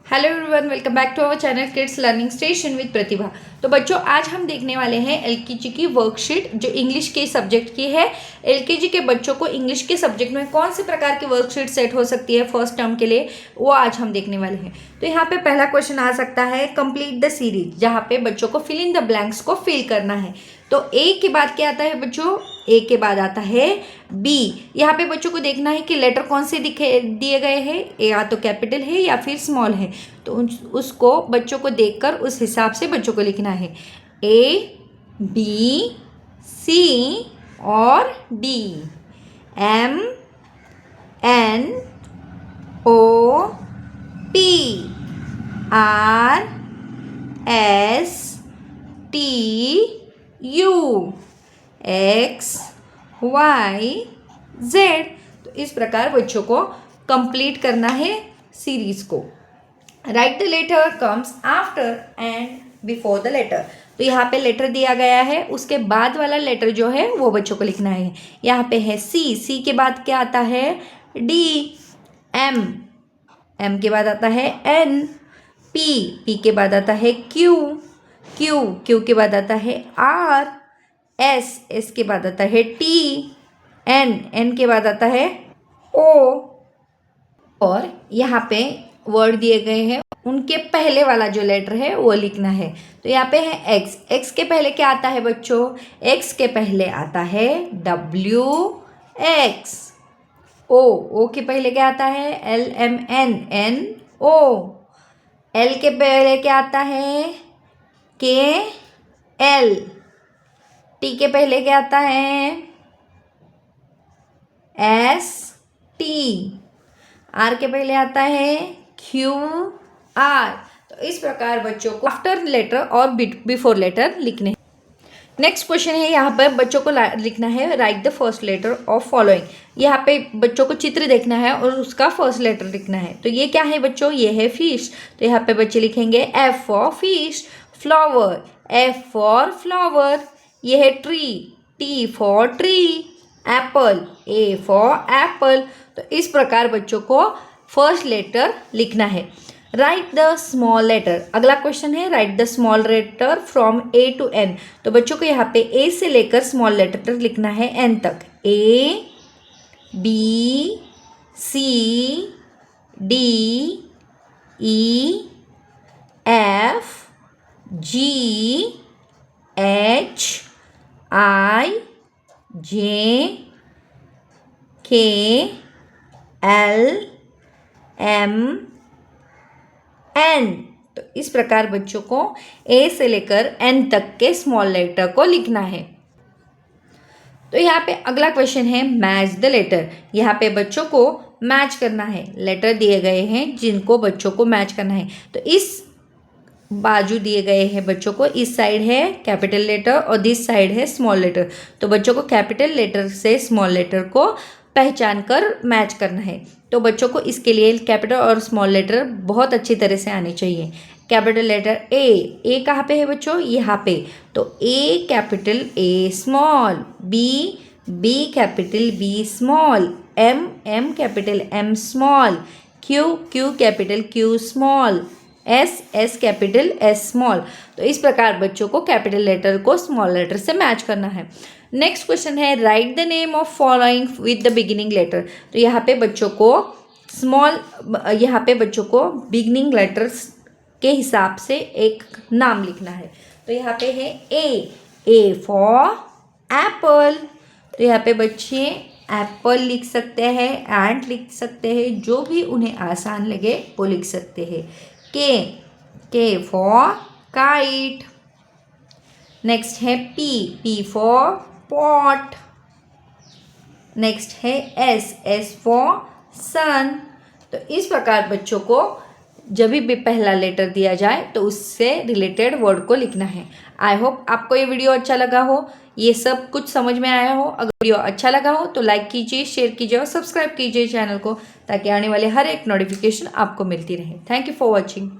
Hello everyone, welcome back to our channel kids learning station with Pratibha. तो बच्चों, आज हम देखने वाले हैं एलकेजी की वर्कशीट जो इंग्लिश के सब्जेक्ट की है। एलकेजी के बच्चों को इंग्लिश के सब्जेक्ट में कौन से प्रकार की वर्कशीट सेट हो सकती है फर्स्ट टर्म के लिए, वो आज हम देखने वाले हैं। तो यहाँ पे पहला क्वेश्चन आ सकता है कंप्लीट द सीरीज, जहाँ पे बच्चों को फिल इन द ब्लैंक्स को फिल करना है। तो ए के बाद क्या आता है बच्चों? ए के बाद आता है बी। यहाँ पे बच्चों को देखना है कि लेटर कौन से दिए गए हैं, या तो कैपिटल है या फिर स्मॉल है। तो उसको बच्चों को देखकर उस हिसाब से बच्चों को लिखना है। ए, बी, सी और D. M, N, O, P, R, S, T, U, X, Y, Z. तो इस प्रकार बच्चों को कंप्लीट करना है सीरीज को। Right the letter comes after and before the letter. तो यहाँ पे लेटर दिया गया है, उसके बाद वाला लेटर जो है वो बच्चों को लिखना है। यहाँ पे है सी, सी के बाद क्या आता है? डी। एम, एम के बाद आता है एन। पी, पी के बाद आता है क्यू। क्यू, क्यू के बाद आता है आर। एस, एस के बाद आता है टी। एन, एन के बाद आता है ओ। और यहाँ पे वर्ड दिए गए हैं, उनके पहले वाला जो लेटर है वो लिखना है। तो यहाँ पे है एक्स, एक्स के पहले क्या आता है बच्चों? एक्स के पहले आता है डब्ल्यू एक्स। ओ, ओ के पहले क्या आता है? L M N N O. L के पहले क्या आता है? के एल। टी के पहले क्या आता है? S T. आर के पहले आता है क्यू आर। तो इस प्रकार बच्चों को आफ्टर लेटर और बिफोर लेटर लिखने हैं। नेक्स्ट क्वेश्चन है, यहाँ पर बच्चों को लिखना है right the first letter of following. यहाँ पे बच्चों को चित्र देखना है और उसका फर्स्ट लेटर लिखना है। तो ये क्या है बच्चों? ये है फिश। तो यहाँ पे बच्चे लिखेंगे F for fish. Flower, F for flower. ये है tree, T for tree. Apple, A for apple. तो इस प्रकार बच्चों को फर्स्ट लेटर लिखना है। Right the small letter. अगला क्वेश्चन है right the small letter from A to N. तो बच्चों को यहाँ पे ए से लेकर स्मॉल लेटर तक लिखना है एन तक। ए, बी, सी, डी, ई, एफ, जी, एच, आई, जे, के, एल, एम, एन। तो इस प्रकार बच्चों को ए से लेकर एन तक के स्मॉल लेटर को लिखना है। तो यहाँ पे अगला क्वेश्चन है मैच द लेटर। यहाँ पे बच्चों को मैच करना है। लेटर दिए गए हैं जिनको बच्चों को मैच करना है। तो इस बाजू दिए गए हैं बच्चों को, इस साइड है कैपिटल लेटर और दिस साइड है स्मॉल लेटर। तो बच्चों को कैपिटल लेटर से स्मॉल लेटर को पहचान कर मैच करना है। तो बच्चों को इसके लिए कैपिटल और स्मॉल लेटर बहुत अच्छी तरह से आने चाहिए। कैपिटल लेटर ए, ए कहाँ पे है बच्चों? यहाँ पे। तो A capital A small. B, B capital B small. M, M capital M small. Q, Q capital Q small. S, S capital S small. तो इस प्रकार बच्चों को कैपिटल लेटर को स्मॉल लेटर से मैच करना है। नेक्स्ट क्वेश्चन है right the name of following with the beginning letter. तो यहाँ पे बच्चों को बिगिनिंग लेटर्स के हिसाब से एक नाम लिखना है। तो यहाँ पे है ए, ए फॉर एप्पल। तो यहाँ पे बच्चे एप्पल लिख सकते हैं, एंट लिख सकते हैं, जो भी उन्हें आसान लगे वो लिख सकते हैं। के फॉर काइट। नेक्स्ट है P, P for pot. Next है एस, एस फॉर सन। तो इस प्रकार बच्चों को जब भी पहला लेटर दिया जाए तो उससे रिलेटेड वर्ड को लिखना है। आई होप आपको ये वीडियो अच्छा लगा हो, ये सब कुछ समझ में आया हो। अगर वीडियो अच्छा लगा हो तो लाइक कीजिए, शेयर कीजिए और सब्सक्राइब कीजिए चैनल को, ताकि आने वाले हर एक नोटिफिकेशन आपको मिलती रहे। Thank you for watching.